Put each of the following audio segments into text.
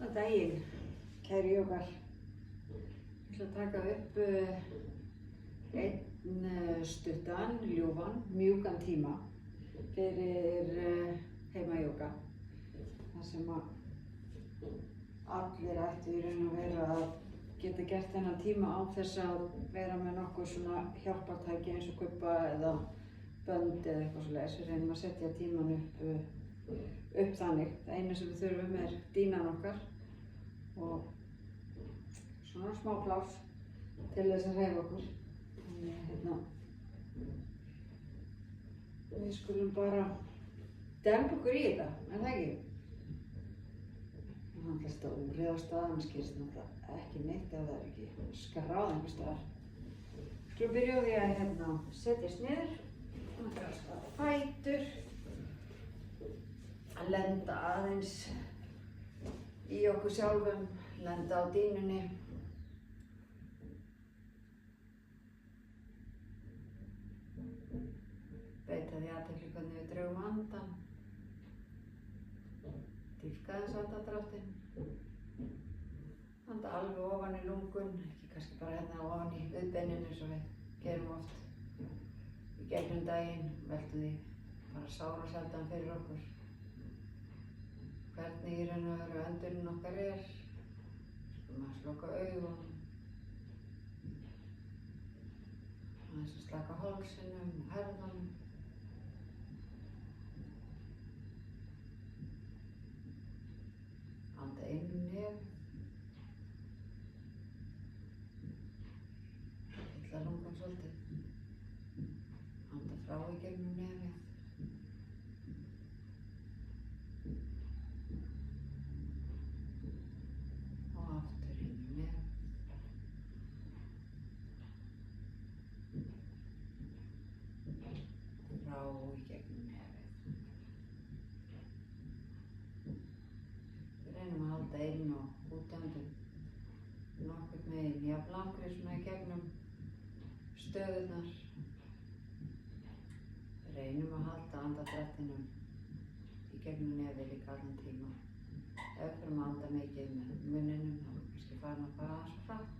Góðan daginn, kæri jógar. Ég ætla að taka upp einn stuttan, ljúfan, mjúkan tíma fyrir heimajóga. Það sem allir ættu í raun og veru að geta gert þennan tíma án þess að vera með nokkuð svona hjálpartæki eins og kubba eða bönd eða eitthvað svoleiðis. Við reynum að setja tíman upp þannig. Það eina sem við þurfum er dýnan okkar og svona smá pláss til þess að hreyfa okkur. Þannig við skulum bara dempa okkur í þetta, er það ekki? Það er alltaf úrið á staðan, skilst náttúrulega ekki neitt ef það er ekki skráð einhvers staðar. Við skulum byrja á því að setjast niður, staða fætur, að lenda aðeins í okkur sjálfum, lenda á dýnunni. Beita því athygli hvernig við drögum andann. Dýpka aðeins andardráttinn. Anda alveg ofan í lungun, ekki kannski bara hérna ofan í viðbeininu eins og við gerum oft í gegnum daginn. Veltum því bara sárasjaldan fyrir okkur hvernig í raun og veru öndunin okkar er. Skulum aðeins loka augun. Aðeins að slaka hálsinum og herðunum. Anda inn um nefið. Fylla lungun svolítið. Anda frá í gegnum nefið. Og aftur inn um nefið. Frá í gegnum nefið. Við reynum að halda inn og útöndun nokkurn veginn jafn langri svona í gegnum stöðurnar. Við reynum að halda andardrættinum í gegnum nefið líka allan tíma. Ef við fyrir að anda mikið með munninum, þá er kannski farin að fara aðeins svo hratt.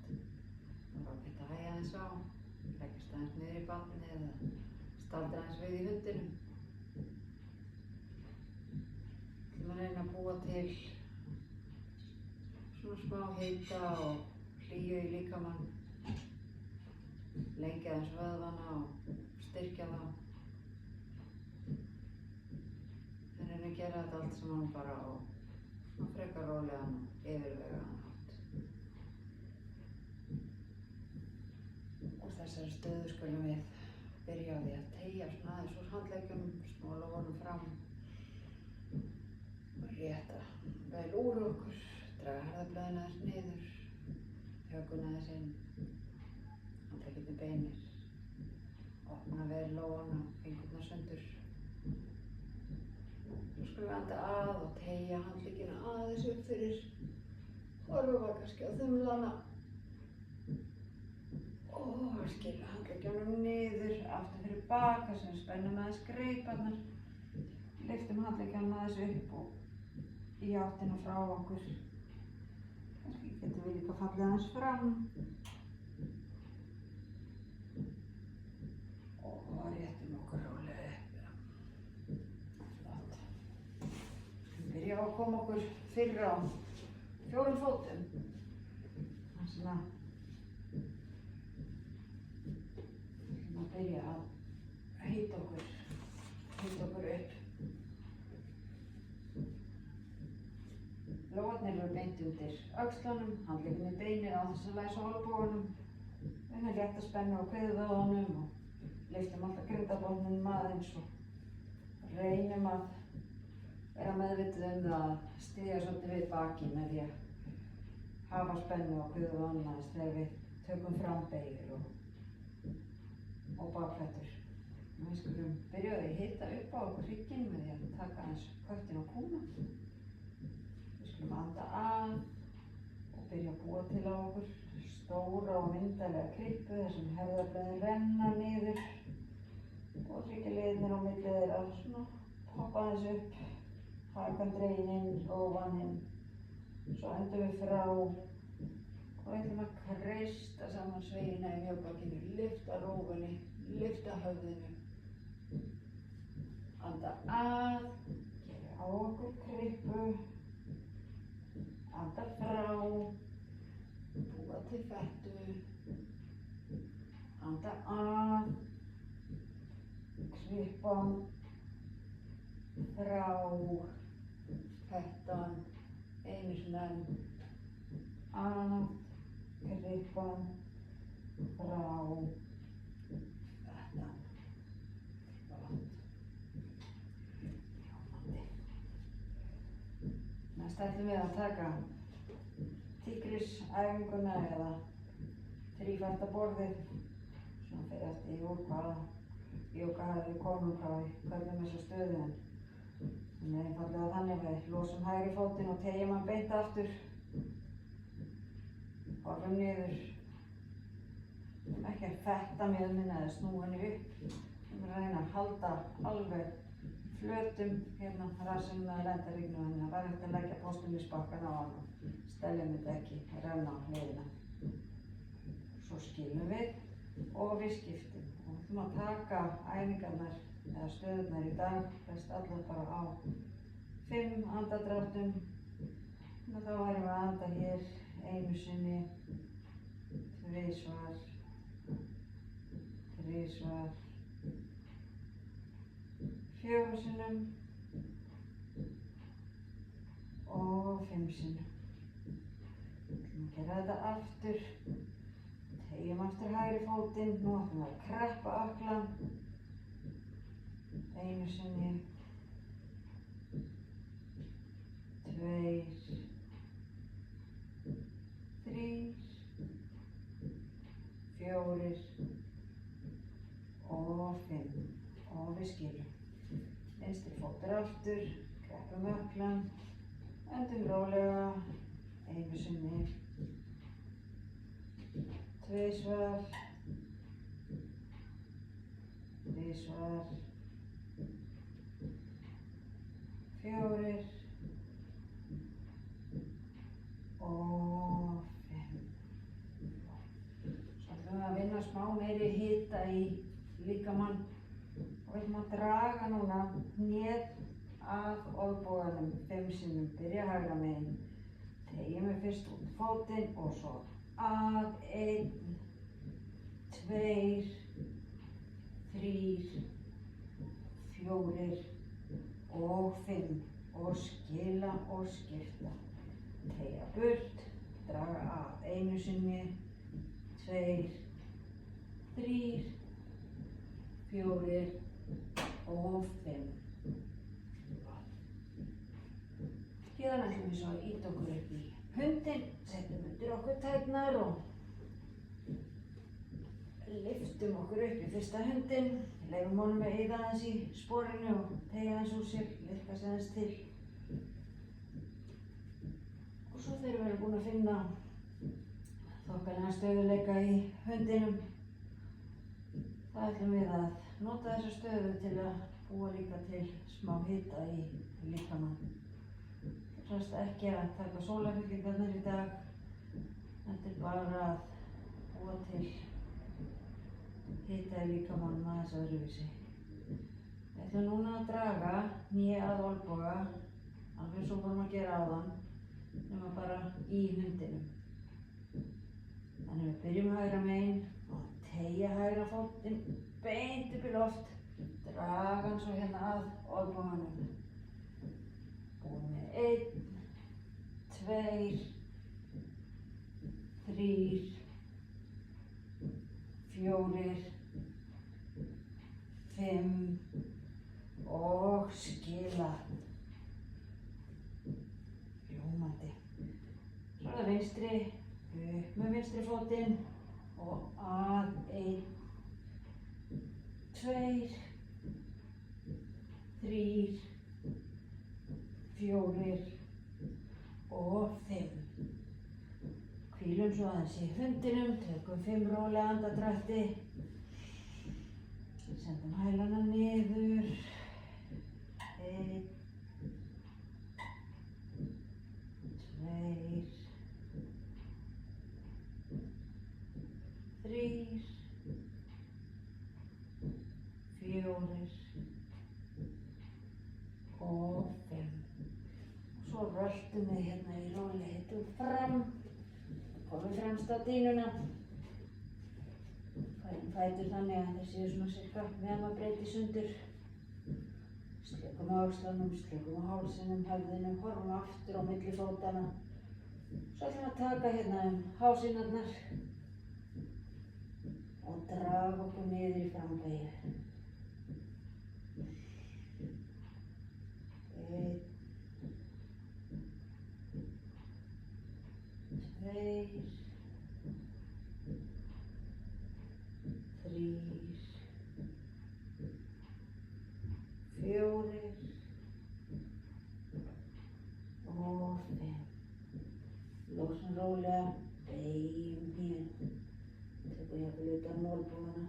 Það var bara að hægja aðeins á, leggjast aðeins niður í barnið eða staldra aðeins við í hundinum. Við ætlum að reyna að búa til svona smá hita og hlýju í líkamann. Lengja aðeins vöðvana og styrkja þá. Við reynum að gera þetta allt saman bara á svona frekar rólegan og yfirvegaðan hátt. Og þessari stöðu skulum við byrja á því að teygja svona aðeins úr handleggjunum, snúa lófunum fram. Rétta vel úr okkur, draga herðablöðin aðeins niður, hökun aðeins inn, handleggirnir beinir, opna vel lófana, fingurna sundur. Nú skulum við anda að og teygja handleggina aðeins upp fyrir, horfa kannski á þumlana. Og skilja handleggjónum niður, aftur fyrir baka sem við spennum aðeins greiparnar. Lyftum handleggjónum aðeins upp og í áttina frá okkur. Kannski getum við líka fallið aðeins fram. Og réttum okkur rólega upp. Flott. Við byrja á að koma okkur fyrir á 4 fótum. Svona. Við byrja að hita okkur upp. Lófarnir eru beint undir öxlunum, handleggirnir beinir á þess að læsa olnbogunum. Við erum létt að spenna á kviðvöðvunum og lyftum alltaf grindabotninum aðeins og reynum að vera meðvituð það að styðja svolítið við bakið með því að hafa spennu á kviðvöðvunum aðeins þegar við tökum frambeygur og bakfætur. Við skulum byrja að hita upp á okkur hrygginn með því að taka aðeins köttin og kúna. Við skulum anda að og byrja að búa til á okkur stóra og myndarlega krippu þar sem herðablöðin renna niður og hryggjarliðirnir á milli þeirra svona poppa aðeins upp, hakan dregin inn, rófan inn Svo endum við frá og við ætlum að kreista saman sveigina í mjóbakinu, lyfta rófunni, lyfta höfðinu. Anda að, gera á okkur krippu, anda frá, búa til fettu, anda að, krippan, frá, fettan, einu sinni enn, að, krippan, frá, fettan. Næst ætlum við að taka tígrisæfinguna eða þrífættaborðið, svona fyrir eftir í úr hvaða jógahæði við komum, hvað við köllum þessa stöðu, en einfallega þannig við losum hægri fótinn og tegjum hann beint aftur, horfum niður, ekki að fetta mjöðminn eða snúa henni upp, við reyna að halda alveg flötum hérna rassinn með lendaríknu, þannig að það hægt að leggja postulínsbakkann á hann og steljum þetta ekki renna á hliðina. Svo skilum við og við skiptum og við ætlum að taka æfingarnar eða stöðurnar í dag, flest allar bara á 5 andadráttum. Þá værum við að anda hér einu sinni, tvisvar, þrisvar, 4 sinnum og 5 sinnum. Við ætlum að gera þetta aftur, tegjum aftur hægri fótinn, nú ætlum við að kreppa ökklan, einu sinni, 2, 3, 4 og 5 og við skilum. Vinstri fótur aftur, kreppum ökklan, öndum rólega, einu sinni, tvisvar, þrisvar, 4 og 5. Svo ætlum við að vinna smá meiri hita í líkamann. Og við ætlum að draga núna hnéð að olnboganum 5 sinnum, byrja hægra megin. Tegjum við fyrst út fótinn og svo að 1, 2, 3, 4 og 5 og skila og skipta. Teygja burt, draga að einu sinni, 2, 3, 4 og 5. Héðan ætlum við svo að ýta okkur upp í hundinn, setjum undir okkur tærnar og lyftum okkur upp í fyrsta hundinn, leifum honum að eyða aðeins í sporinu og teygja aðeins úr sér, liðkast aðeins til. Og svo þegar við erum búin að finna þokkalega stöðuleika í hundinum, þá ætlum við að nota þessa stöðu til að búa líka til smá hita í líkamann. Þess ekki að taka sólarhringarnar í dag, þetta bara að búa til hita í líkamannum aðeins öðruvísi. Við ætlum núna að draga hné að olnboga, alveg eins og vorum að gera áðan, nema bara í hundinum. Þannig við byrjum hægra megin og teygja hægra fótinn beint upp í loft, draga hann svo hérna að olnboganum. Búum við 1, 2, 3, 4, 5 og skila. Ljómandi. Svo er það vinstri, upp með vinstri fótinn og að 1, 2, 3, 4 og 5. Hvílum svo aðeins í hundinum, tökum 5 rólega andadrætti. Sendum hælana niður. 1, 2, röltum við hérna í rólegheitum fram, komum fremst á dýnuna, færum fætur þannig að þeir séu svona cirka mjaðmarbreiddi sundur, sleikum á öxlunum, sleikum á hálsinum, höfðinum, horfum aftur á milli fótanna. Svo ætlum við að taka hérna hásinnarnar og draga okkur niður í frambeygju. 1, 2, 3, 4 og 5. Losum rólega, beygjum hnén, tökum jafnvel utan mólbúana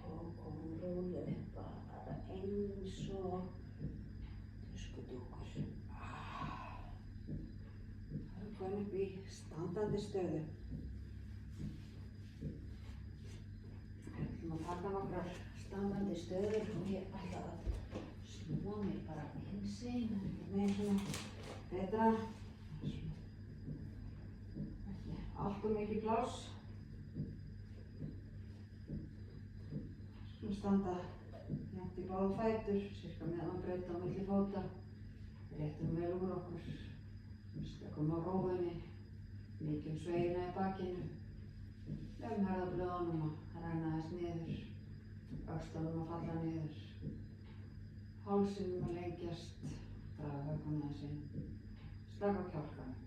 og komum rólega bara eins og tuskudúkur. Það er komin upp í standandi stöðu. Við ætlum að taka nokkrar standandi stöður og ég ætla að snúa mér bara hinsegin, með svona betra. Allt og mikið pláss. Skulum standa jafnt í báða fætur, cirka meðanbraut á milli fóta. Réttum vel úr okkur. Stökkum á rófunni, mýkjum sveigina í bakinu. Lefum herðablöðunum að renna þess niður, öxlunum að falla niður. Hálsinum að lengjast, draga högguna sinn, slaka á kjálkanum.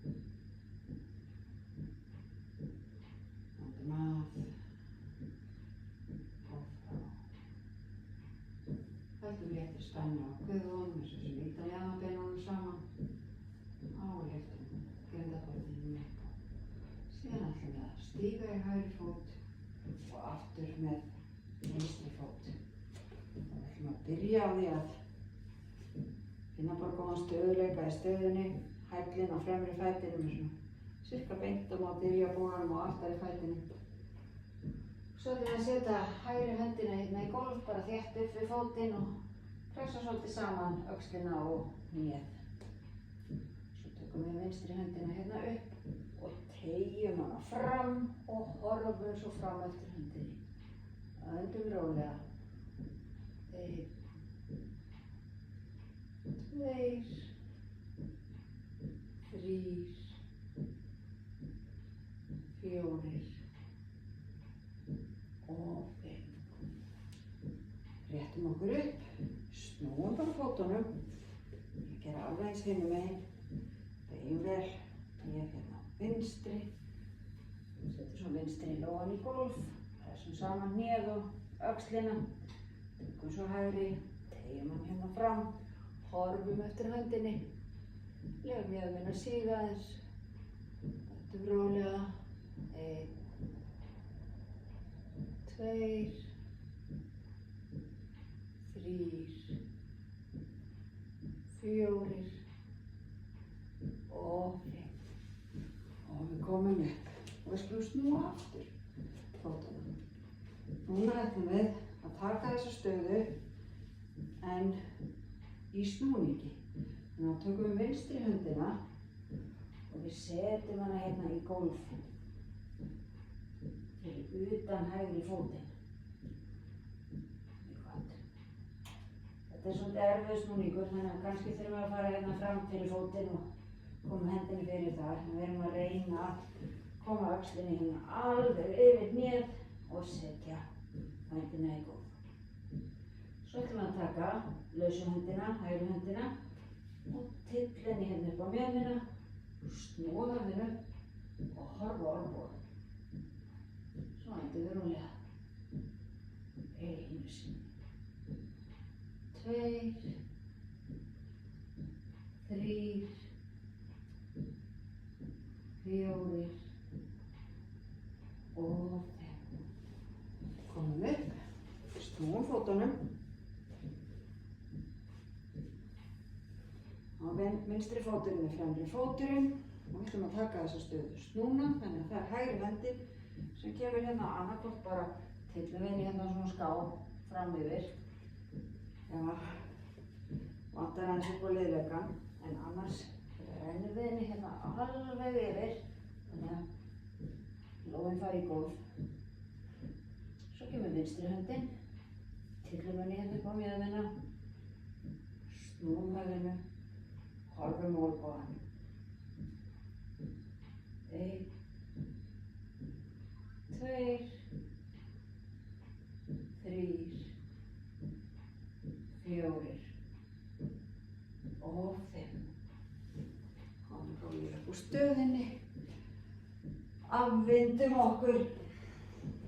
Andum að og frá. Höldum léttri spennu á kviðunum, eins og sem ýta mjaðmarbeinunum saman. Ályftum grindabotninum upp. Síðan ætlum við að stíga í hægri fót og aftur með vinstri fót. Þá ætlum við að byrja á því að finna bara góðan stöðuleika í stöðunni. Hællinn á fremri fætinum er svona cirka beint á móti rifjabólanum og aftari fætinum. Svo ætlum við að setja hægri höndina hérna í gólf, bara þétt upp við fótinn og pressa svolítið saman öxlina og hnéð. Svo tökum við vinstri höndina hérna upp og teygjum hana fram og horfum svo fram eftir höndinni. Öndum rólega. 1, 2, 3, 4 og 5. Réttum okkur upp, snúum bara fótunum. Ég gera alveg eins hinum megin. Beygjum vel, hnéð hérna vinstri. Setjum svo vinstri lófann í gólf. Pressum saman hnéð og öxlina. Tökum svo hægri, teygjum hann hérna fram. Horfum eftir höndinni. Lefum mjöðminn að síga aðeins. Öndum rólega. 1, 2, 3, 4 og 5. Og við komum upp. Og við skulum snúa aftur fótunum. Núna ætlum við að taka þessa stöðu en í snúningi. Þannig að tökum við vinstri höndina og við setjum hana hérna í gólf. Fyrir utan hægri fótinn. Þetta er svolítið erfiður snúningur, þannig að kannski þurfum við að fara hérna fram fyrir fótinn og koma hendinni fyrir þar. Við erum að reyna að koma öxlinni hérna alveg yfir hnéð og setja höndina í gólf. Svo ætlum við að taka lausu höndina, hægri höndina og tylla henni hérna upp á mjöðmina, snúa höfðinu og horfa á olnbogann. Svo endum við rólega. 1 sinni. 2, 3, 4 og 5. Komum upp, snúum fótunum. Á vinstri fóturinn er fremri fóturinn og við ætlum að taka þessa stöðu snúna, þannig að það er hægri höndin sem kemur hérna annarkvort bara tyllum við hérna svona ská fram yfir. Ef vantar aðeins upp á liðleikann, en annars rennur við henni hérna alveg yfir, þannig að lófinn fari í gólf. Svo kemur vinstri höndin, tyllum henni hérna upp á mjöðmina, snúum höfðinu, horfum olnbogann. 1, 2, 3, 4 og 5. Komum rólega upp úr stöðinni, afvindum okkur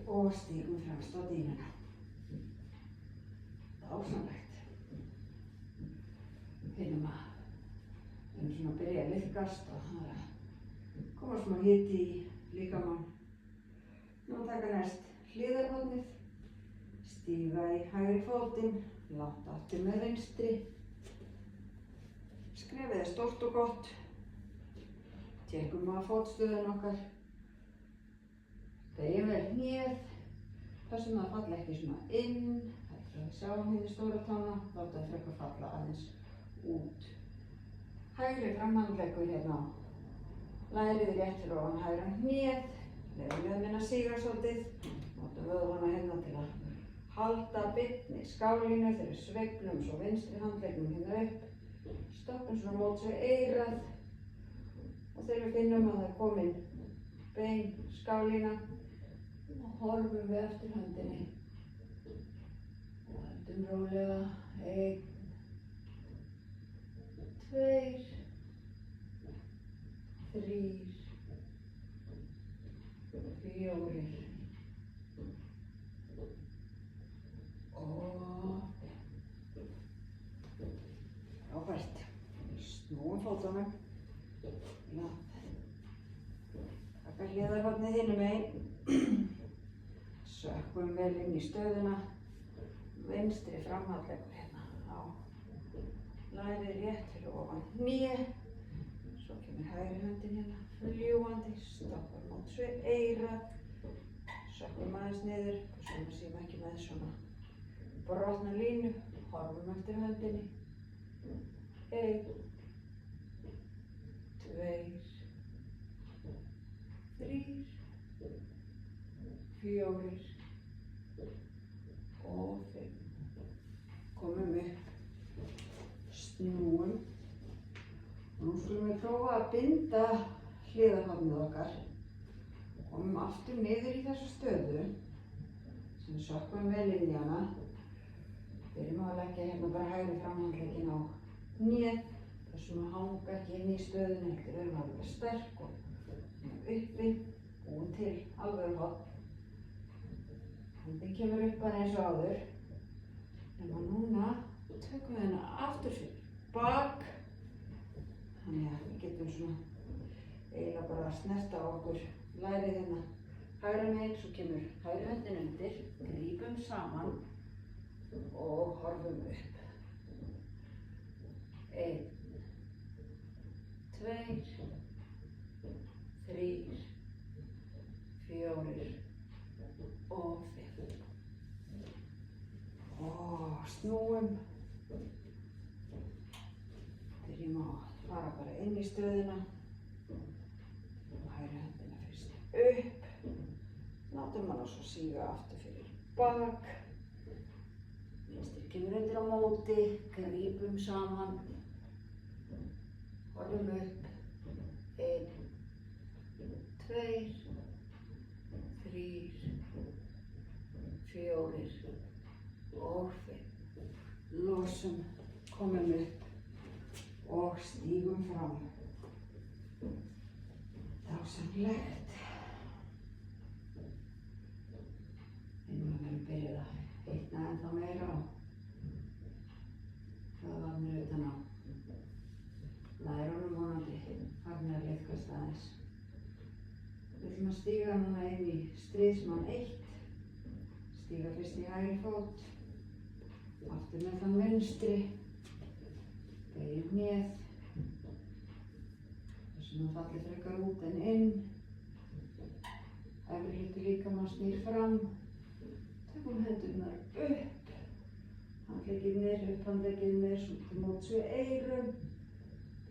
og stígum fremst á dýnuna. Dásamlegt. Finnum að við erum svona að byrja að liðkast og það er að koma smá hiti í líkamann. Nú taka næst hliðarhornið, stíga í hægri fótinn, langt aftur með vinstri. Skrefið er stórt og gott. Tékkum á fótstöðun okkar. Beygum vel hnéð, passum að falla ekki svona inn. Það er að við sjáum hérna stóra tána, láta það frekar falla aðeins út. Hægri framhandleggur hérna á. Lærið rétt fyrir ofan hægra hnéð. Leyfum mjöðmina að síga svolítið. Notum vöðvana hérna til að halda beinni skálínu þegar við sveiflum svo vinstri handleggnum hérna upp. Stoppum svona móts við eyrað. Og þegar við finnum að það er komin bein skálína, horfum við eftir höndinni og höldum rólega. 1, 2, 3, 4 og frábært. Snúum fótunum. Taka hliðarhornið hinum megin. Sökkum vel inn í stöðuna. Vinstri framhandleggur hérna á. Lærið rétt fyrir ofan hné. Svo kemur hægri höndin hérna fljúgandi. Stoppar móts við eyrað. Sökkum aðeins niður. Svo við séum ekki með svona brotna línu. Horfum eftir höndinni. 1, 2, 3, 4 og 5. Komum upp, snúum og nú skulum við prófa að binda hliðarhornið okkar. Komum aftur niður í þessu stöðu sem við sökkum vel inn í hana. Byrjum að leggja hérna bara hægri framhandlegginn á hnéð. Þessum að hanga ekki inn í stöðunni, heldur erum að vera sterk og uppi, búin til alveg horn. Hendin kemur upp að eins og áður. Nema núna tökum við hennar aftur fyrir bak. Þannig að við getum svona eiginlega bara að snerta á okkur lærið hérna hægra megin. Svo kemur hægri höndin undir, grípum saman og horfum upp. 1, 2, 3, 4 og 5. Og snúum. Byrjum að fara bara inn í stöðuna. Hægri höndina fyrst upp. Látum hana svo síga aftur fyrir bak. Vinstri kemur undir á móti, grípum saman. Horfum upp. 1, 2, 3, 4 og 5. Losum, komum upp og stígum fram. Dásamlegt. Finnum að við byrjuð að hitna ennþá meira á. Það var mér utan á. Lærunum vonandi farnir að liðkast aðeins. Við ætlum að stíga núna inn í stríðsmann 1. Stíga fyrst í hægri fót. Aftur með þann vinstri. Beygjum hnéð. Þessum að falli frekar út en inn. Efri hluti líkamann snýr fram. Tökum hendurnar upp. Handleggirnir, upphandleggirnir, svo til móts við eyrum.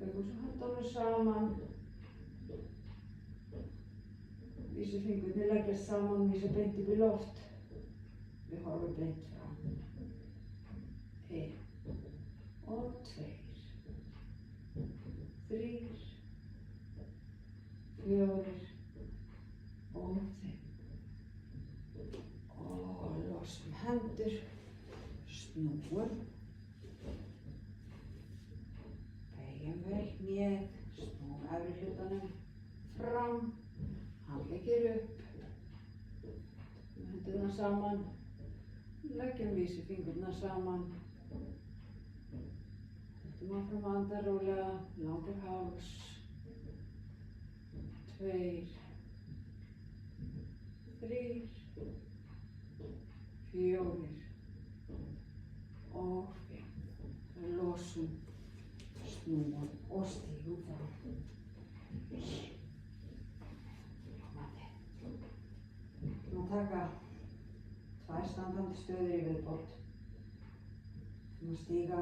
Tökum svo höndunum saman. Vísifingurnir leggjast saman, vísi beint upp í loft. Við horfum beint fram. 1 og 2, 3, 4 og 5. Og losum hendur, snúum. Beygjum vel hnéð, snúum efri hlutanum fram, handleggir upp. Hendurnar saman, leggjum vísifingurna saman. Höldum áfram að anda rólega, langur háls. 2, 3, 4 og 5. Losum, snúum og stígum fram. Við ætlum að taka 2 standandi stöður í viðbót. Við ætlum að stíga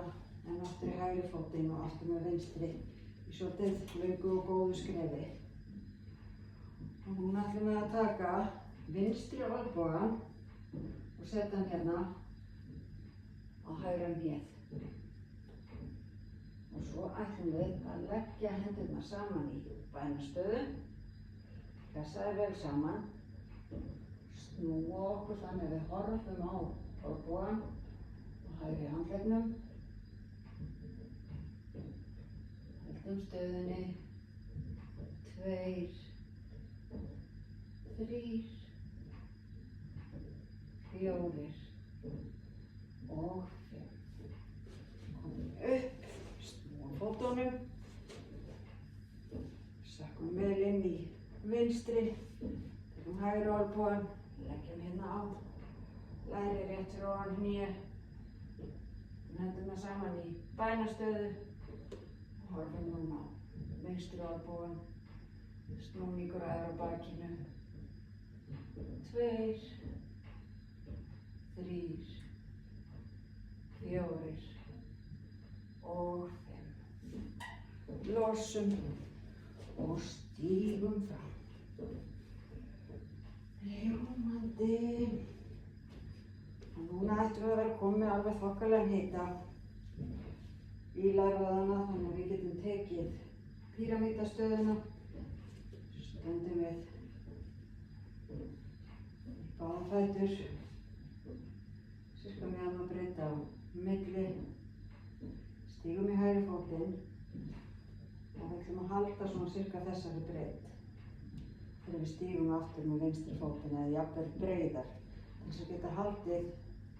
enn aftur í hægri fótinn og aftur með vinstri í svolítið löngu og góðu skrefi. Og núna ætlum við að taka vinstri olnbogann og setja hann hérna á hægra hnéð. Og svo ætlum við að leggja hendurnar saman í bænastöðu, pressa þær vel saman, snúa okkur þannig að við horfum á olnbogann og hægri handleggnum. Höldum stöðunni, 2, 3, 4 og 5. Komum upp, snúum fótunum, sökkum vel inn í vinstri, tökum hægri olnbogann, leggjum hérna á, læri rétt fyrir ofan hné, hendurnar saman í bænastöðu og horfum núna á vinstri olnbogann, snúningur aðra á bakinu, 2, 3, 4 og 5. Losum og stígum fram. Ljómandi. Og núna ættum við að vera komið alveg þokkalega hita í lærvöðana þannig að við getum tekið píramídastöðuna. Stöndum við báða fætur. Sirka meðan að breyta á milli. Stígum í hægri fótinn og við ætlum að halda svona sirka þessari breyt þegar við stígum aftur með vinstri fótinn eða jafnvel breiðar til þess að geta haldið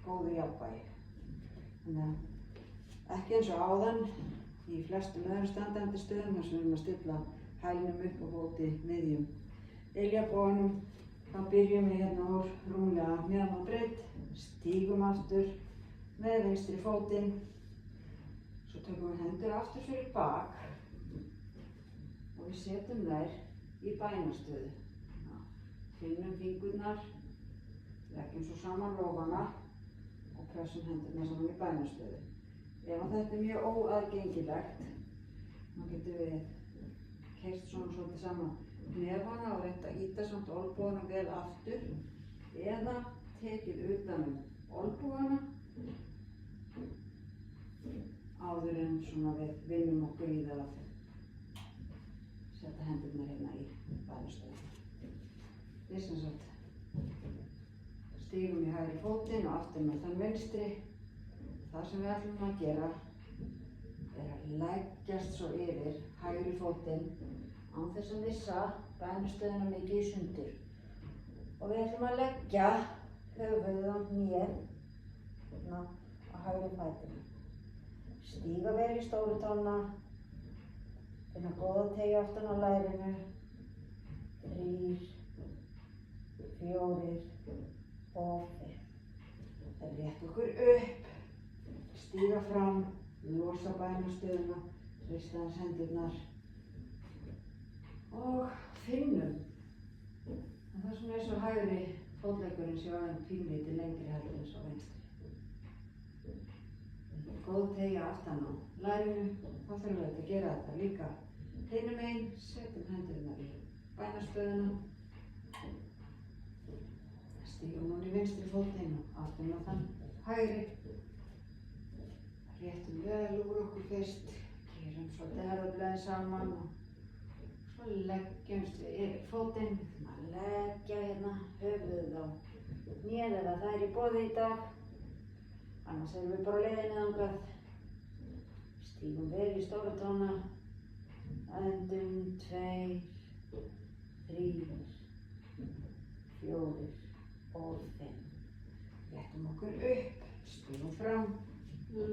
góðu jafnvægi. Þannig að ekki eins og áðan í flestum öðrum standandi stöðum þar sem við erum að stilla hælnum upp á móti miðjum iljaboganum. Þá byrjum við hérna úr rúmlega meðan breidd, stígum aftur með vinstri fótinn. Svo tökum við hendur aftur fyrir bak og við setjum þær í bænastöðu. Finnum fingurnar, leggjum svo saman lófana og pressum hendurnar saman í bænastöðu. Ef þetta er mjög óaðgengilegt, þá getum við keyrt svona svolítið saman hnefana og reynt að ýta samt olnbogana vel aftur eða tekið utan olnbogana áður en svona við vinnum okkur í það að setja hendurnar hérna í bænastöðuna. Við sem sagt stígum í hægri fótinn og aftur með þann vinstri. Það sem við ætlum að gera er að leggjast svo yfir hægri fótinn án þess að missa bænastöðuna mikið í sundur. Og við ætlum að leggja höfuðið á hnéð hérna á hægri fætinum. Stíga vel í stóru tánna, finna góða teygju aftan á lærinu, 3, 4 og 5. Það rétt okkur upp, stíga fram, losa bænastöðuna, hrista aðeins hendurnar og finnum. Það er svona eins og hægri fótleggurinn sé aðeins pínlítið lengri heldur eins og vinstri. góð teygja aftan á lærinu. Þá þurfum við að gera þetta líka hinum megin. Setjum hendurnar í bænastöðuna. Stígum núna í vinstri fótinn og aftur með þann hægri. Réttum vel úr okkur fyrst. Gerum svolítið herðablaðið saman og svo leggjumst við yfir fótinn. Við ætlum að leggja hérna höfuðið á hnén ef það er í boði í dag. Annars erum við bara á leiðinni þangað. Stígum vel í stóra tóna. Öndum 2, 3, 4 og 5. Réttum okkur upp, stígum fram,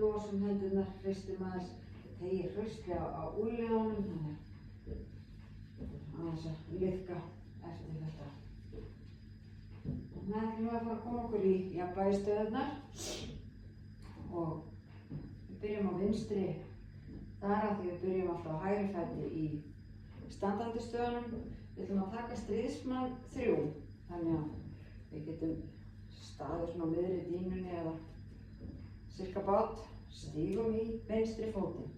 losum hendurnar, hristum aðeins. Teygir hraustlega á úlnliðunum, aðeins að liðka eftir þetta. Þannig ætlum við að fara að koma okkur í jafnvægisstöðurnar og við byrjum á vinstri þar af því við byrjum alltaf á hægri fæti í standandi stöðunum. Við ætlum að taka stríðsmann 3, þannig að við getum staðið svona á miðri dýnunni eða cirka bát, stígum í vinstri fótinn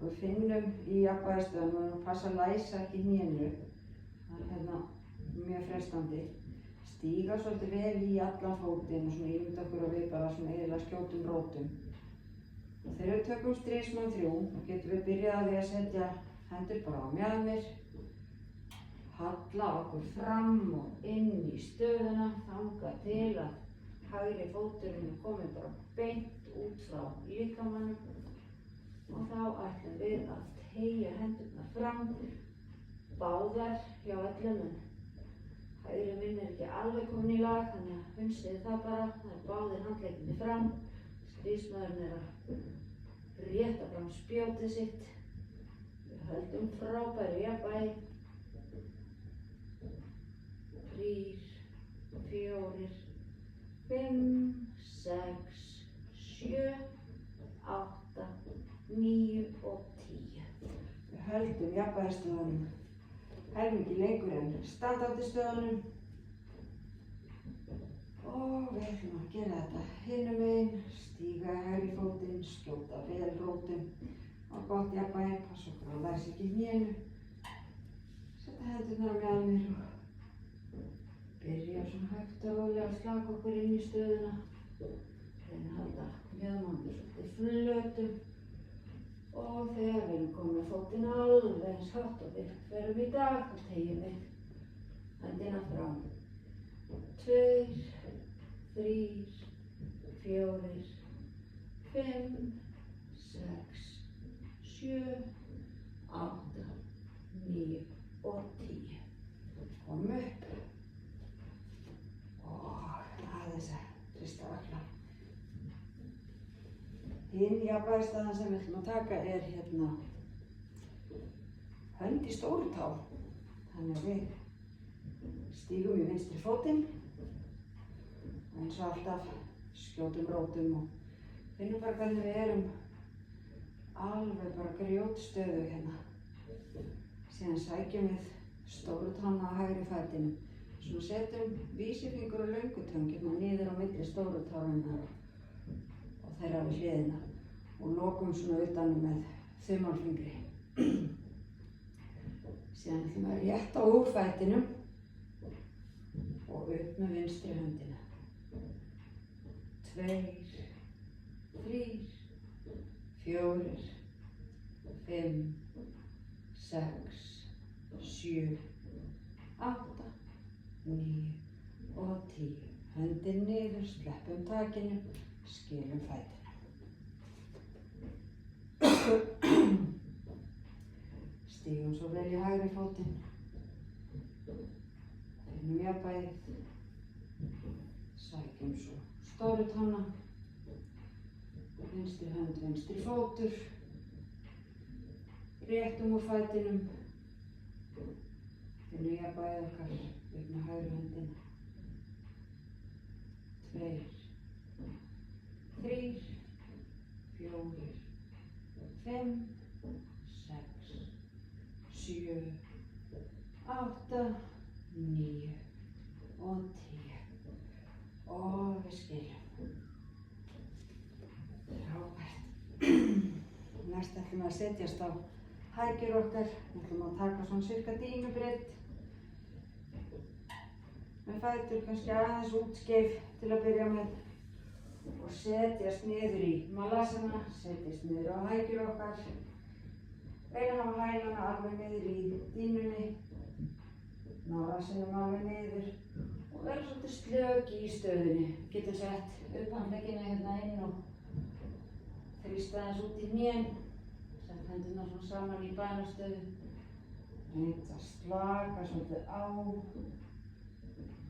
og við finnum í jafnvægisstöðunum og við erum að passa að læsa ekki hnénu. Það er hérna mjög freistandi. Stíga svolítið vel í allan fótinn og svona ímynda okkur að við bara svona eiginlega skjótum rótum. Og þegar við tökum stríðsmann 3, þá getum við byrjað á því að setja hendur bara á mjaðmir, halla okkur fram og inn í stöðuna, þangað til að hægri fóturinn er komin bara beint út frá líkamanum og þá ætlum við að teygja hendurnar fram, báðar hjá öllum en hægri minn er ekki alveg komin í lag þannig að hundsið það bara, það er báðir handleggirnir fram, stríðsmaðurinn er að rétta fram spjótið sitt, við höldum frábæru jafnvægi, 3, 4, 5, 6, 7, 8, 9 og 10. Við höldum jafnvægisstöðunum helmingi lengur en standandi stöðunum og við ætlum að gera þetta hinum megin, stíga í hægri fótinn, skjóta vel rótum og gott jafnvægi, passa okkur að læsa ekki hnénu, setja hendurnar á mjaðmir og byrja svona hægt og rólega að slaka okkur inn í stöðuna, reyna að halda mjaðmannir svolítið flötum og þegar við erum komin með fótinn alveg eins hátt og við förum í dag, þá tegjum við hendina fram. 2, 3, 4, 5, 6, 7, 8, 9 og 10. Komum upp og aðeins að hrista ökla. Hinn jafnvægisstaðan sem við ætlum að taka er hérna hönd í stóru tá. Þannig að við stígum í vinstri fótinn og eins og alltaf skjótum rótum og finnum bara hvernig við erum alveg bara grjótstöðu hérna. Síðan sækjum við stóru tána á hægri fætinum. Svona setjum vísifingur og löngutöng hérna niður á milli stóru tárinnar og þeirra við hliðina og lokum svona utanum með þumalfingri. Síðan ætlum við að rétta úr fætinum og upp með vinstri höndina. 2, 3, 4, 5, 6, 7, 8, 9 og 10. Höndin niður, sleppum takinu, skilum fætina. Stígum svo vel í hægri fótinn. Finnum jafnvægið. Sækjum svo stóru tána. Vinstri hönd, vinstri fótur. Réttum úr fætinum. Finnum jafnvægið okkar upp með hægri höndina. 2, 3, 4, 5, 6, 7, 8, 9 og 10. Og við skiljum. Frábært. ætlum við að setjast á hækjur okkar. Við ætlum að taka svona cirka dýnubreidd með fætur kannski aðeins útskeif til að byrja með og setjast niður í malasana, setjast niður á hækjur okkar. Reyna að hafa hælana alveg niður í dýnunni, ná rassinum alveg niður og vera svolítið slök í stöðunni. Getum sett upphandleggina hérna inn og þrýst aðeins út í hnén, sett hendurnar svona saman í bænastöðu. Reynt að slaka svolítið á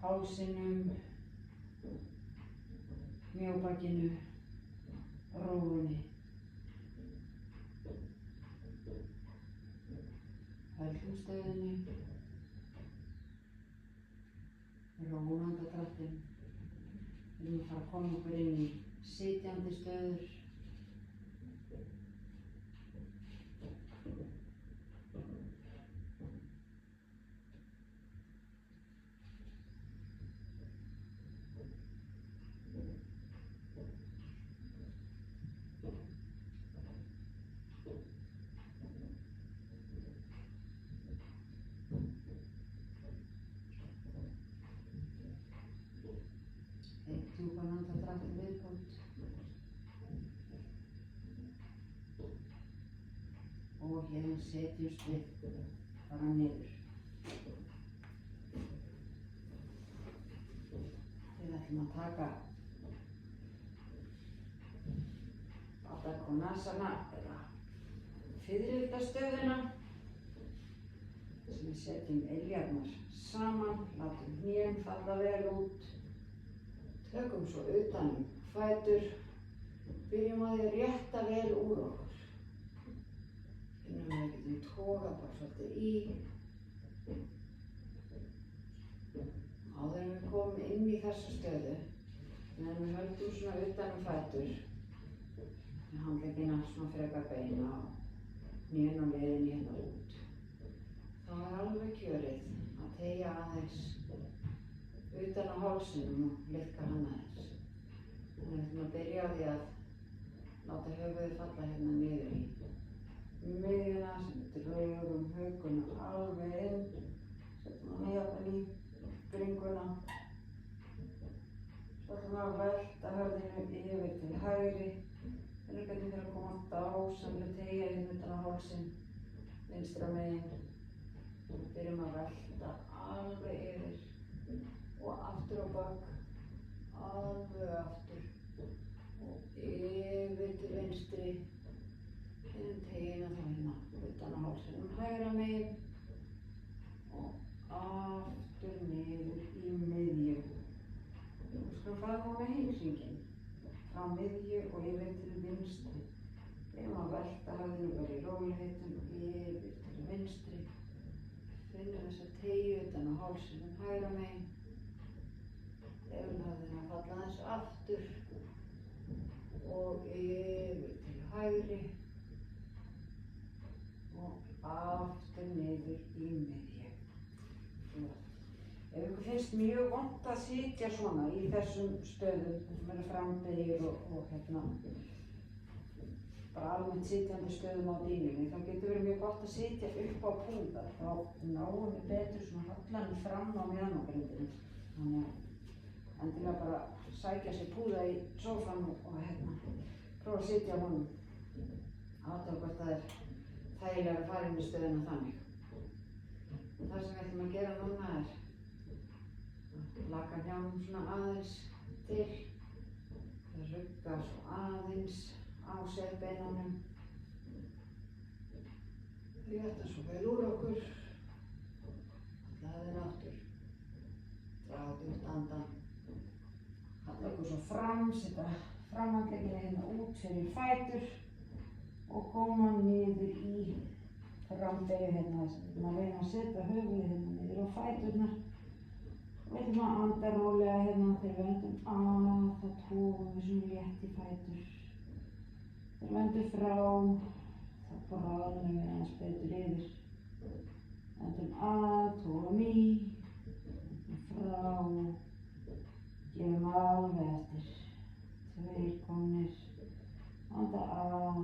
hálsinum, mjóbakinu, rófunni. Höldum stöðunni, róum andardráttinn. Við erum að fara að koma okkur inn í sitjandi stöður. Djúpan andardrátt í viðbót og hérna setjumst við bara niður. Við ætlum að taka Baddha Konasana eða fiðrildastöðuna sem við setjum iljarnar saman, látum hnén falla vel út. Tökum svo utan fætur, byrjum að því að rétta vel úr okkur. Finnum við getum togað bara svolítið í. Áður en við komum inn í þessa stöðu, meðan við höldum svona utan fætur, með handleggina svona frekar beina og hnén og leiðinni hérna út. Þá alveg kjörið að teygja aðeins utan á hálsinum og liðka hann aðeins. Þannig við ætlum að byrja á því að láta höfuðið falla hérna niður í miðjuna, sem drögum hökuna alveg inn, setjum hann jafnvel í bringuna. Svo ætlum við að velta höfðinu yfir til hægri. Þannig getum við að koma dásamlega teygja hérna utan á hálsin, vinstra megin. Við byrjum að velta alveg yfir og aftur á bak, alveg aftur og yfir til vinstri. Finnum teygina þá hérna utan á hálsinum hægra megin og aftur niður í miðju. Við skulum fara núna hinn hringinn, frá miðju og yfir til vinstri. Við erum að velta höfðinu bara í rólegheitum og yfir til vinstri. Finnum þess að teygju utan á hálsinum hægra megin. Lefum höfðinu að falla aðeins aftur og yfir til hægri og aftur niður í miðju. Ef ykkur finnst mjög vont að sitja svona í þessum stöðum, þessum eru frambeygir og bara almennt sitjandi stöðum á dýnunni, þá getur verið mjög gott að sitja upp á púða. Þá náum við betur svona hallanum fram á mjaðmagrindinni. Þannig að endilega bara sækja sér púða í sófann og prófa að sitja á honum. Athuga hvort það þægilega að fara inn í stöðuna þannig. Það sem við ætlum að gera núna að laka hnjánum svona aðeins til, rugga svo aðeins á setbeinunum. Rétta svo vel úr okkur, hlaðir aftur, dragðu út andan. Halla okkur svo fram, setja framhandleggina hérna út fyrir fætur og koma niður í frambeygju hérna. Við ætlum að reyna að setja höfuðið hérna niður á fæturnar. Við ætlum að anda rólega hérna þegar við öndum að, þá togum við svona létt í fætur. Þegar við öndum frá, þá bráðum við aðeins betur yfir. Öndum að, togum í, öndum frá, gefum alveg eftir. 2 komnir, anda að,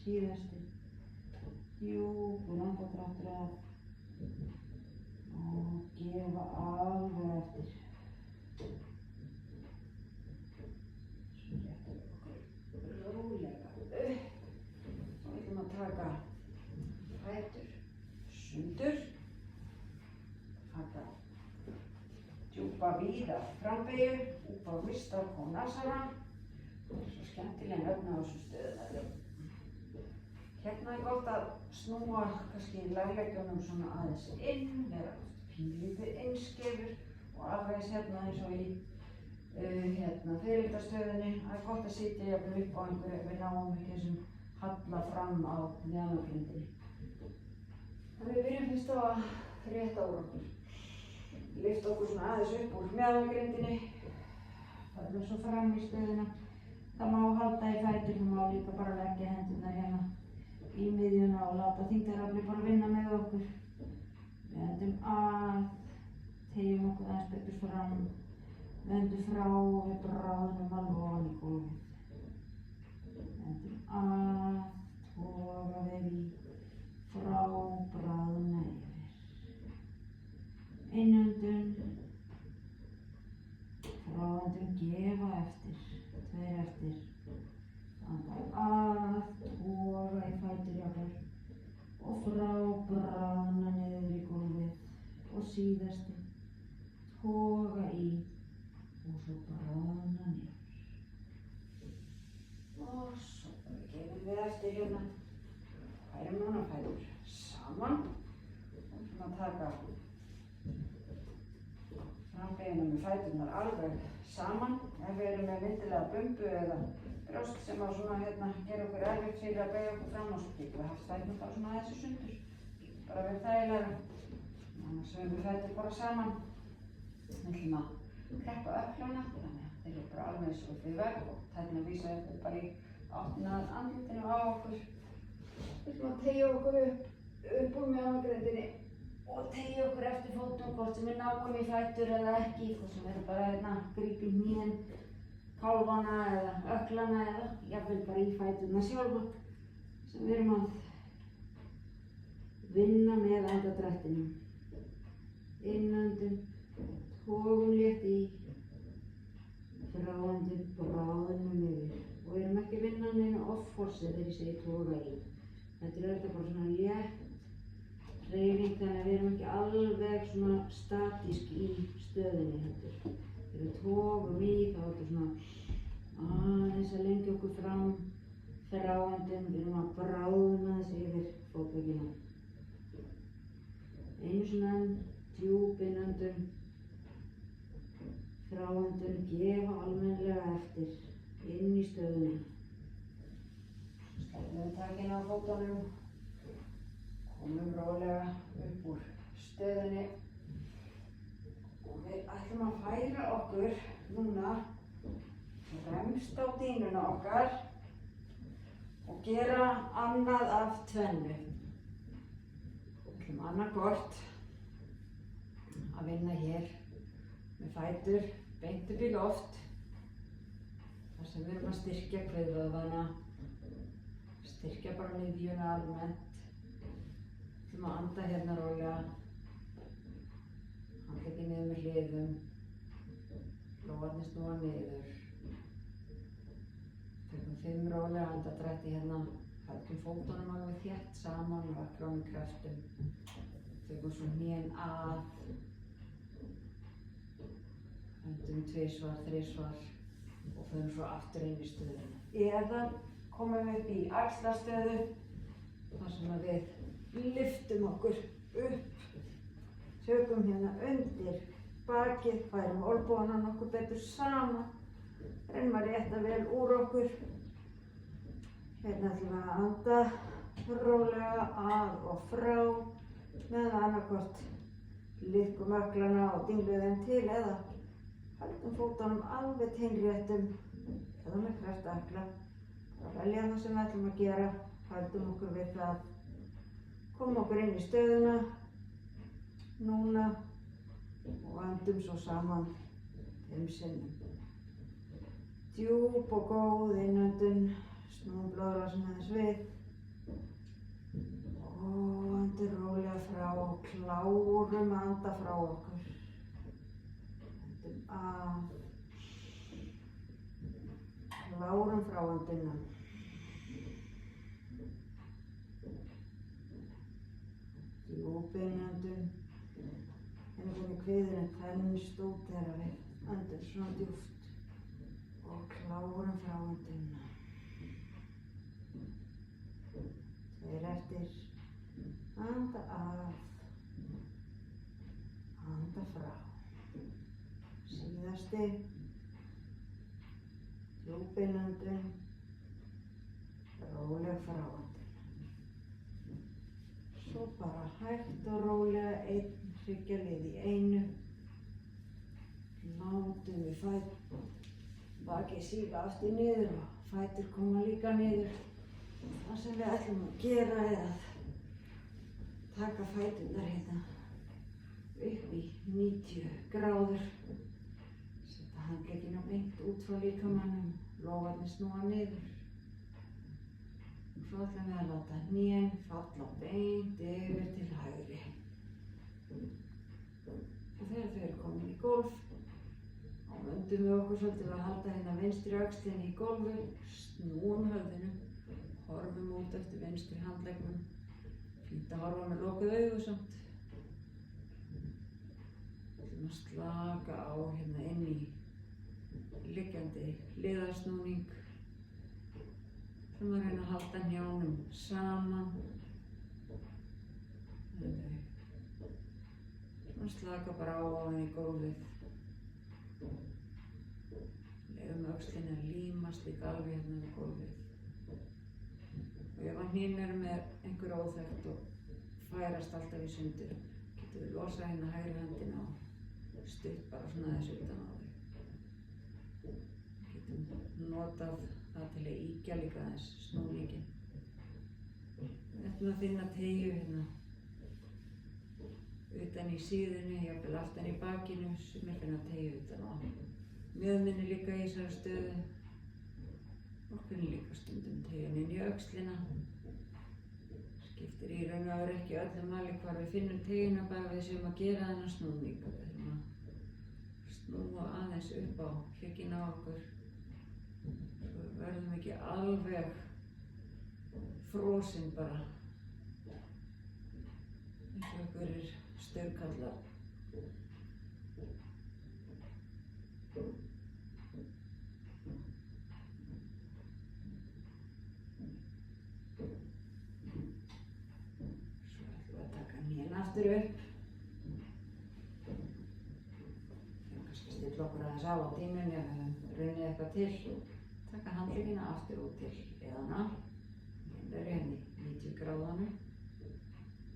síðasti, djúpur andardráttur að og gefa alveg eftir. Svo réttum við okkur rólega upp. Svo ætlum að taka fætur sundur, taka djúpa víða frambeygju, upp á Vista Konasana. Það er svo skemmtileg nöfn á þessu stöðum. Hérna er gott að snúa kannski lagleggjunum svona aðeins inn, vera pínlítið innskefur og alveg hérna eins og í fyrirlíktarstöðinni. Það er gott að sitja jafnvel upp á einhverju ef við náum ekki þessum halla fram á mjaðmagrindinni. Þannig við byrjum fyrst á að rétta úr okkur. Lyfta okkur svona aðeins upp úr mjaðmagrindinni. Færum svo fram í stöðina. Það má halda í fætur, það má líka bara leggja hendurnar hérna í miðjuna og láta þyngdaraflið bara vinna með okkur. Við hendum að, teygjum okkur aðeins betur fram, vendum frá og við bráðnum alveg ofan í gólfið. Hendum að, toga við í, frá, bráðna yfir. Innöndun, fráöndun, gefa eftir, tveir eftir. Anda að, toga í fætur jafnvel og frá, bráðna niður í gólfið og síðasti, toga í og svo bráðna niður. Og svo gefum við eftir hérna. Færum núna fætur saman og ætlum að taka frambeygina með fæturnar alveg saman. Ef við erum með myndilega bumbu eða brjóst sem á svona gera okkur erfitt fyrir að beygja okkur fram og svo getum við haft fæturnar bara svona aðeins í sundur. Bara verið þægilegra. Annars höfum við fætur bara saman. Við ætlum að kreppa ökklana þannig að þeir eru bara alveg eins og upp við vegg og tærnar vísa upp bara í áttina að andlitinu á okkur. Við ætlum að teygja okkur upp úr mjaðmagrindinni og teygja okkur eftir fótum hvort sem við náum í fætur eða ekki, hvort sem við erum bara grípa í hnén, kálfana eða ökklana eða jafnvel bara í fæturna sjálfa sem við erum að vinna með andardrættinum. Innöndun, togum létt í, fráöndun, bráðnum yfir og við erum ekki að vinna neina off-force þegar ég segi toga í. Þetta er bara svona létt hreyfing þannig að við erum ekki alveg svona statísk í stöðinni heldur. Þegar við togum í þá er þetta svona aðeins að lengja okkur fram, fráöndun, við erum að bráðna þessi yfir fótleggina. Einu svona djúp innöndun, fráöndun, gefa almennilega eftir inn í stöðunni. Slefum við takina á fótunum, komum rólega upp úr stöðunni og við ætlum að færa okkur núna fremst á dýnuna okkar og gera annað af tvennu. Við ætlum annaðhvort að vinna hér með fætur beint upp í loft þar sem við erum að styrkja kviðvöðvana, styrkja bara miðjuna almennt. Við ætlum að anda hérna rólega, handlegginn niður með hliðum, lófarnir snúa niður. Tökum 5 rólega andardrætti hérna, höldum fótunum alveg þétt saman og ökklunum kröftum. Tökum svo hnén að, höndum 2 svar, 3 svar og förum svo aftur inn í stöðuna. Eða komum við upp í axlastöðu þar sem við lyftum okkur upp, tökum hérna undir bakið, færum olnbogana nokkuð betur saman, reynum að rétta vel úr okkur. Hérna ætlum við að anda rólega að og frá með annarkvort liðkum ökklana og dinglum þeim til eða höldum fótunum alveg teinréttum eða með kraftaökkla. Það velja það sem við ætlum að gera, höldum okkur við það. Komum okkur inn í stöðuna núna og öndum svo saman 5 sinnum. Djúp og góð innöndun, snúum blóðrásin aðeins við Hendum rólega frá og klárum að anda frá okkur. Hendum af. Klárum fráandunum. Djúpinöndun. Hvernig kviðurinn þennst út þegar við öndum svona djúpt. Og klárum fráandunum. 2 eftir. Anda af. Anda frá. Síðasti. Djúpinöndun, róleg fráandun. Svo bara hægt og rólega einn hryggjarlið í einu. Látum við bakið síga aftur niður og fætur koma líka niður. Það sem við ætlum að gera er að taka fæturnar hérna upp í 90 gráður. Handleggina beint út frá líkamannum, lófarnir snúa niður. Svo ætlum við að láta hnén falla beint yfir til hægri. Og þegar þau eru komin í gólf, þá öndum við okkur svolítið að halda hérna vinstri öxlinni í gólfi, snúum höfðinu, horfum út eftir vinstri handleggnum. Fínt að horfa með lokuð augu samt. Við ætlum að slaka á hérna inn í liggjandi hliðarsnúning. Við ætlum að reyna að halda hnjánum saman. Við ætlum að slaka bara á ofan í gólfið. Leyfum öxlinni að límast líka alveg hérna við gólfið. Og ef að hnén eru með einhver óþekkt og færast alltaf í sundur, getum við losað hérna hægri höndina og stutt bara svona aðeins utan á þau. Getum notað það til að íkja líka aðeins snúninginn. Við ætlum að finna teygju hérna utan í síðunni, jafnvel aftan í bakinu, sumir finna teygju utan á mjöðminni líka í þessari stöðu. Og finnum líka stundum teygjun inn í öxlina. Skiptir í raun og veru ekki öllu máli hvar við finnum teygjuna, bara við séum að gera þennan snúning. Við þurfum að snúa aðeins upp á hrygginn á okkur. Svo við verðum ekki alveg frosin bara. Eins og einhverjir staurkallar. Aftur upp. Við kannski stilla okkur aðeins á tímunni ef við höfum runnið eitthvað til. Taka handleggina aftur út til hliðanna. Hérna eru hérna í 90 gráðanum.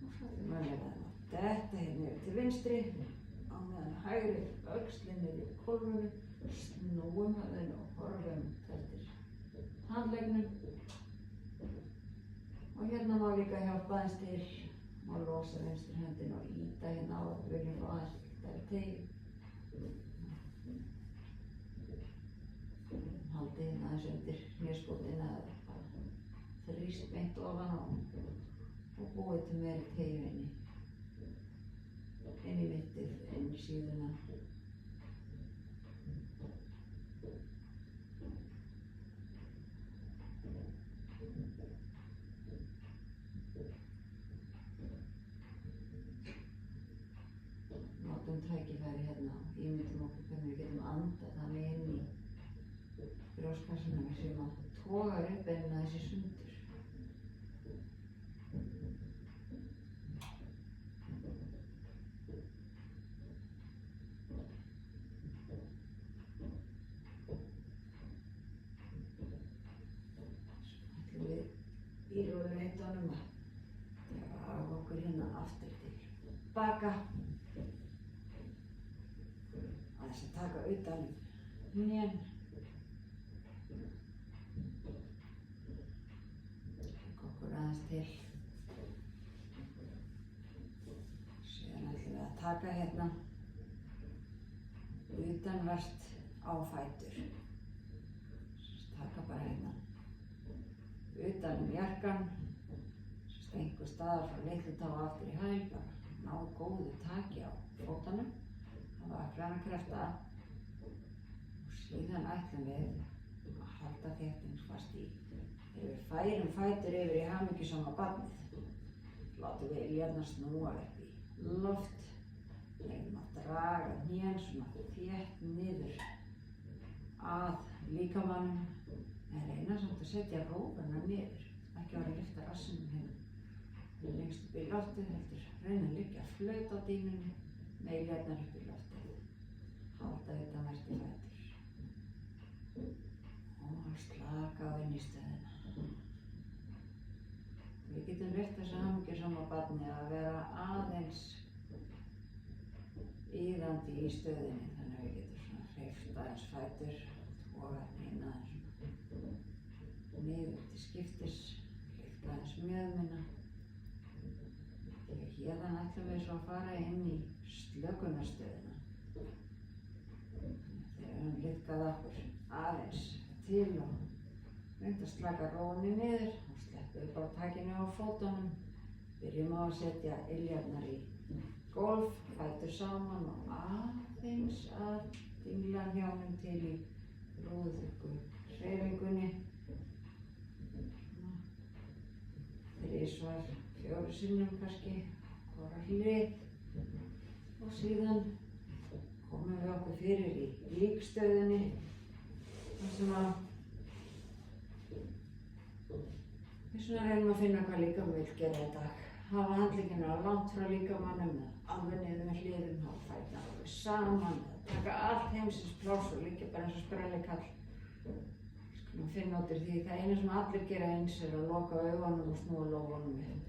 Og svo ætlum við að leyfa þeim að detta hérna yfir til vinstri. Á meðan hægri öxlin er í gólfinu. Snúum höfðinu og horfum eftir handleggnum. Og hérna má líka hjálpa aðeins til og losa vinstri höndin og ýta hérna á að við viljum fá aðeins líktari teygju. Haldið hérna aðeins undir hnésbótina eða bara þrýst beint ofan á og búið til meiri teygju inn í mittið, inn í síðuna. Tækifæri hérna og ímyndum okkur hvernig við getum andað þannig inn í brjóstkassana við séum að toga upp ennina þessi sundur. Svo ætlum við í rólegheitunum að draga okkur hérna aftur til baka. Aðeins að taka utan hnén. Taka okkur aðeins til. Síðan ætlum við að taka hérna utanvert á fætur. Taka bara hérna utan jakkann. einhver staðar frá litlu tá og aftur í hæl, bara ná góðu taki á fótunum, hafa ökklanakrafta og síðan ætlum við að halda þéttingsfast í. Þegar við færum fætur yfir í hamingjusama barnið, látum við iljarnar snúa upp í loft, reynum að draga hnén svona þétt niður að líkamanum, en reyna samt að setja rófuna niður, ekki að lyfta rassinum hérna lengst upp í loftið, heldur reyna að liggja flaut á dýnunni með iljarnar upp í loftið, halda þetta næst í fætur og slaka á inn í stöðuna. Við getum leyft þessu hamingjusama barni að vera aðeins iðandi í stöðunni, þannig að við getum svona hreyft aðeins fætur, togað inn aðeins niður til skiptis, hreyft aðeins mjöðmina. Héðan ætlum við svo að fara inn í slökunarstöðuna. Þegar við höfum liðkað okkur aðeins til og reynt að slaka rófunni niður og sleppum við bara takinu á fótunum. Byrjum á að setja iljarnar í gólf, fætur saman og aðeins að dingla hnjánum til í rúðugu hreyfingunni. Þrisvar, 4 sinnum kannski, hvora hlið og síðan komum við okkur fyrir í líkstöðunni þar sem að við svona reynum að finna hvað líkamann vill gera í dag. Hafa handleggina langt frá líkamannum eða alveg niður með hliðum, hafa fæturna alveg saman eða taka allt heimsins pláss og liggja bara eins og sprellikall. Skulum finna út úr því það eina sem allir gera eins er að loka augunum og snúa lófunum upp.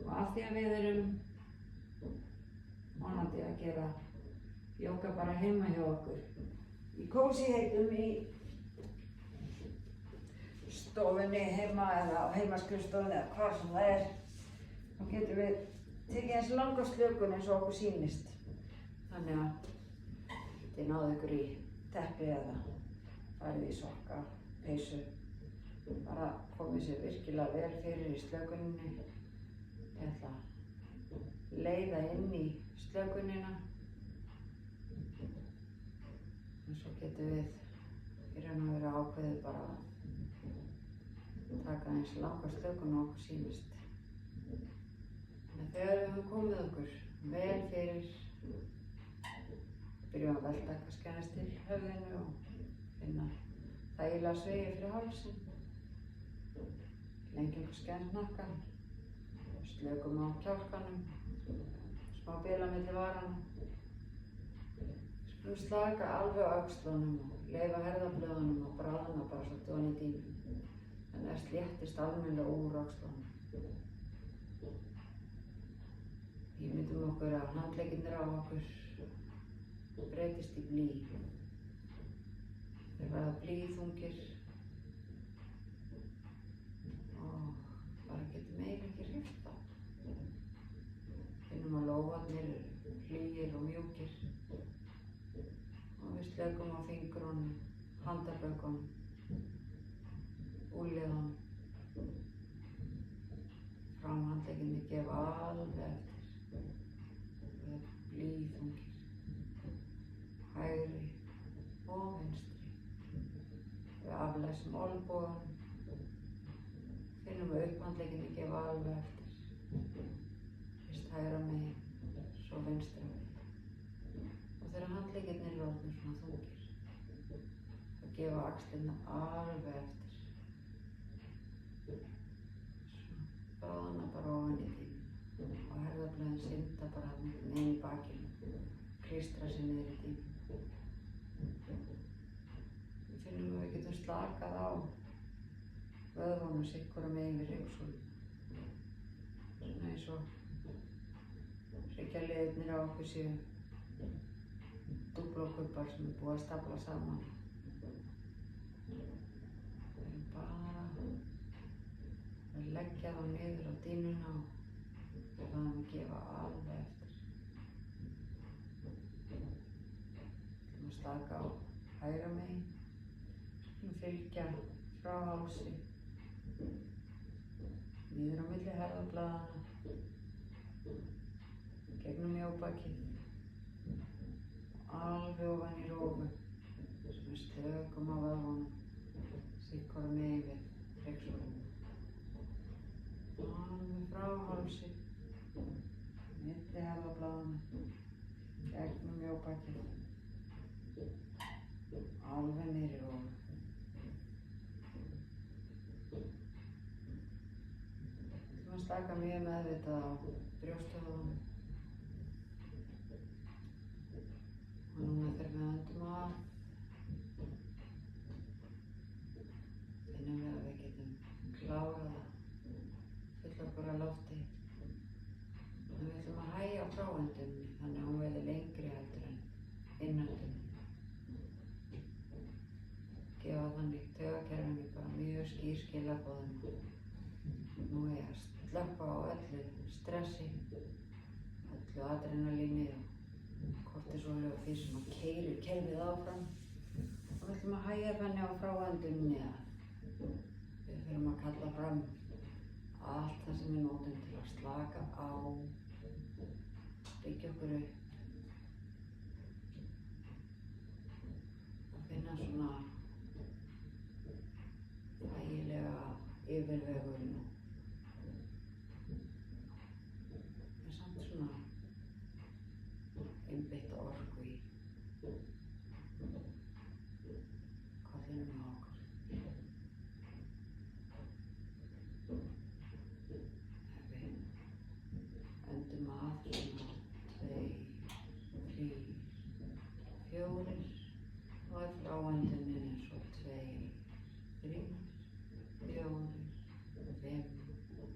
Og af því að við erum vonandi að gera jóga bara heima hjá okkur í kósíheitum í stofunni heima eða á heimaskrifstofunni eða hvar sem það er, þá getum við tekið eins langa slökun eins og okkur sýnist. Þannig að þið náðu ykkur í teppi eða farið í sokka, peysu, bara komið sér virkilega vel fyrir í slökuninni. Ég ætla að leiða inn í slökunina og svo getum við í raun og veru ákveðið bara að taka eins langa slökun og okkur sýnist. En þegar við höfum komið okkur vel fyrir, byrjum að velta kannski aðeins til höfðinu og finna þægilega sveigju fyrir hálsinn. Lengjum kannski aðeins hnakkann. Slökum á kjálkanum, smá bila milli varanna. Skulum slaka alveg á öxlunum og leyfa herðablöðunum og bráðna bara svolítið ofan í dýnunni. Þannig að sléttist almennilega úr öxlunum. Ímyndum okkur að handleggirnir á okkur breytist í blý. Þeir verða blýþungir og bara getum eiginlega ekki hreyft þá. Finnum að lófarnir eru hlýir og mjúkir og við slökum á fingrunum, handarbökunum, úlliðunum. Framhandleggirnir gefa alveg eftir. Það er blýþungir, hægri og vinstri. Við aflæsum olnboganum. Finnum að upphandleggirnir gefa alveg eftir. Fyrst hægra megin, svo vinstra megin. Og þegar handleggirnir eru orðnir svona þungir, þá gefa axlirnar alveg eftir. Bráðna bara ofan í dýnunni og herðablöðin synda bara inn í bakinu, klístra sig niður í dýnunni. Við finnum að við getum slakað á vöðvunum sitt hvora megin við rifsúluna. Svona eins og hryggjarliðirnir á okkur séu dúblókubbar sem er búið að stafla saman. Við erum bara að leggja þá niður á dýnuna og láta þeim að gefa alveg eftir. Við ætlum að slaka á hægra megin. Skulum fylgja frá hálsi, niður á milli herðablaðanna, gegnum mjóbakið, alveg ofan í rófu sem stökum á vöðvunum, sitthvoru megin við hryggsúluna. Alveg frá hálsi, milli herðablaðanna, gegnum mjóbakið, alveg niður í rófu. Við ætlum að slaka mjög meðvitað á brjóstvöðvunum. Og núna þegar við öndum að, finnum við að við getum klárað að fylla okkur af lofti. En við ætlum að hægja á fráöndunni þannig að hún verði lengri heldur en innöndunni. Gefa þannig taugakerfinu bara mjög skýr skilaboðum. Nú er að slökkva á öllu stressi, öllu adrenalíni og kortisóli og því sem keyrir kerfið áfram. Og við ætlum að hægja þannig á fráöndunni að við þurfum að kalla fram allt það sem við notum til að slaka á, byggja okkur upp. Að finna svona þægilega yfirvegun og með samt svona einbeitta orku í kollinum á okkur. Ef við öndum að svona 2, 3, 4 og ef fráöndunin er svo 2, 3, 4, 5 og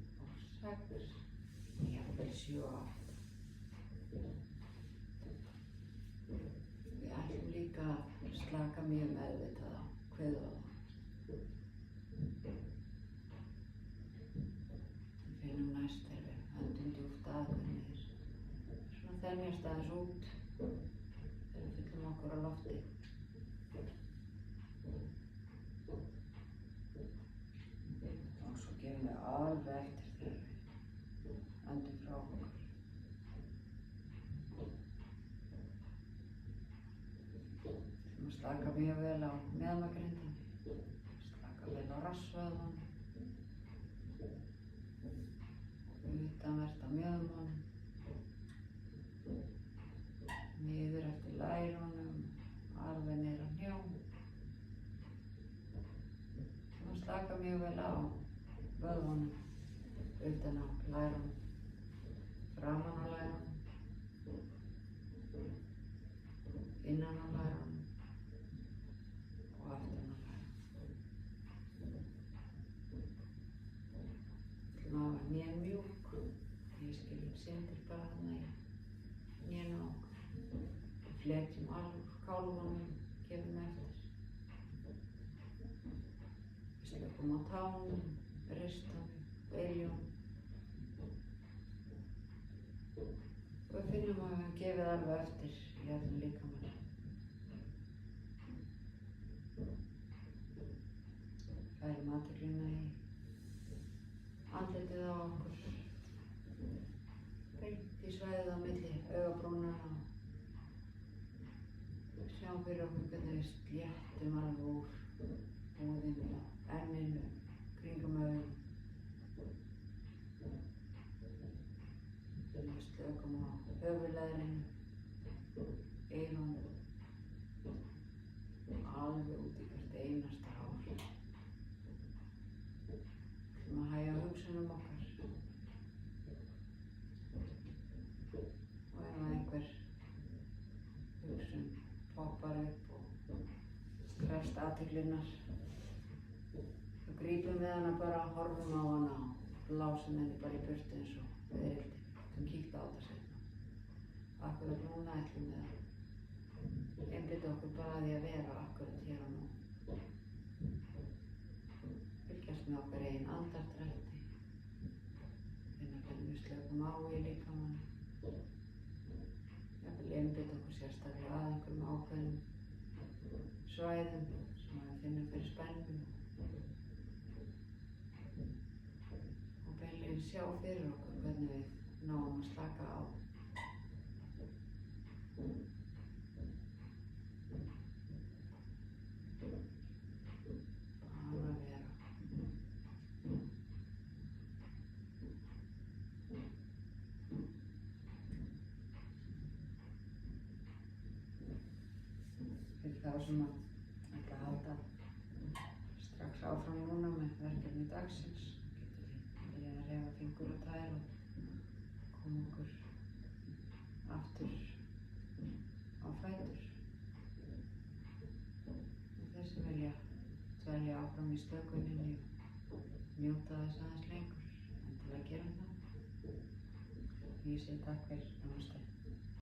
6, jafnvel 7 og 8. Við ætlum líka að slaka mjög meðvitað á kviðvöðvunum. Við finnum næst þegar við öndum djúpt að hvernig svona þenjast aðeins út þegar við fyllum okkur á lofti. Og svo gefum við alveg eftir þegar við öndum frá okkur. Slaka mjög vel á mjaðmagrindinni, slaka vel á rassvöðvunum, utanvert á mjöðmunum, niður eftir lærunum, alveg niður á hnjám. Slaka mjög vel á vöðvunum, utan á lærunum, framan á lærunum, innan á lærunum og aftan á lærunum. Við ætlum að hafa hnén mjúk, ég skilum syndir bara þarna í hnénu á okkur. Við fletjum alveg kálfunum, gefum eftir. Við slökum á tánum, ristunum, beljum. Og við finnum að við höfum gefið alveg eftir í öllum líkamanum. Færum athyglina í andlitið á okkur, beint í svæðið á milli augabrúnanna og sjáum fyrir okkur hvernig við sléttum alveg úr húðinni á enninu, kringum augun. Við slökum á höfuðleðrinu, eyrunum, alveg út í hvert einasta hár. Við ætlum að hægja á hugsunum okkar. Og ef einhver hugsun poppar upp og krefst athyglinnar, þá grípum við hana bara, horfum á hana og blásum henni bara í burtu eins og fiðrildi. Við kíktum á þetta seinna. Akkurat núna ætlum við að einbeita okkur bara að því að vera akkurat hér og nú. Fylgjast með okkar eigin andardrætti. Finna hvernig við slökum á í líkamanum. Jafnvel einbeita okkur sérstaklega að einhverjum ákveðnum svæðum sem við finnum fyrir spennu. enginn sjá fyrir okkur hvernig við náum að slaka á. Bara vera. Fyrir þá sem að ætla að halda strax áfram núna með verkefni dagsins getum við byrjað að hreyfa fingur og tær og koma okkur aftur á fætur. Þeir sem vilja dvelja áfram í stökuninni og njóta þess aðeins lengur, endilega gerum það. Ég segi takk fyrir, namaste.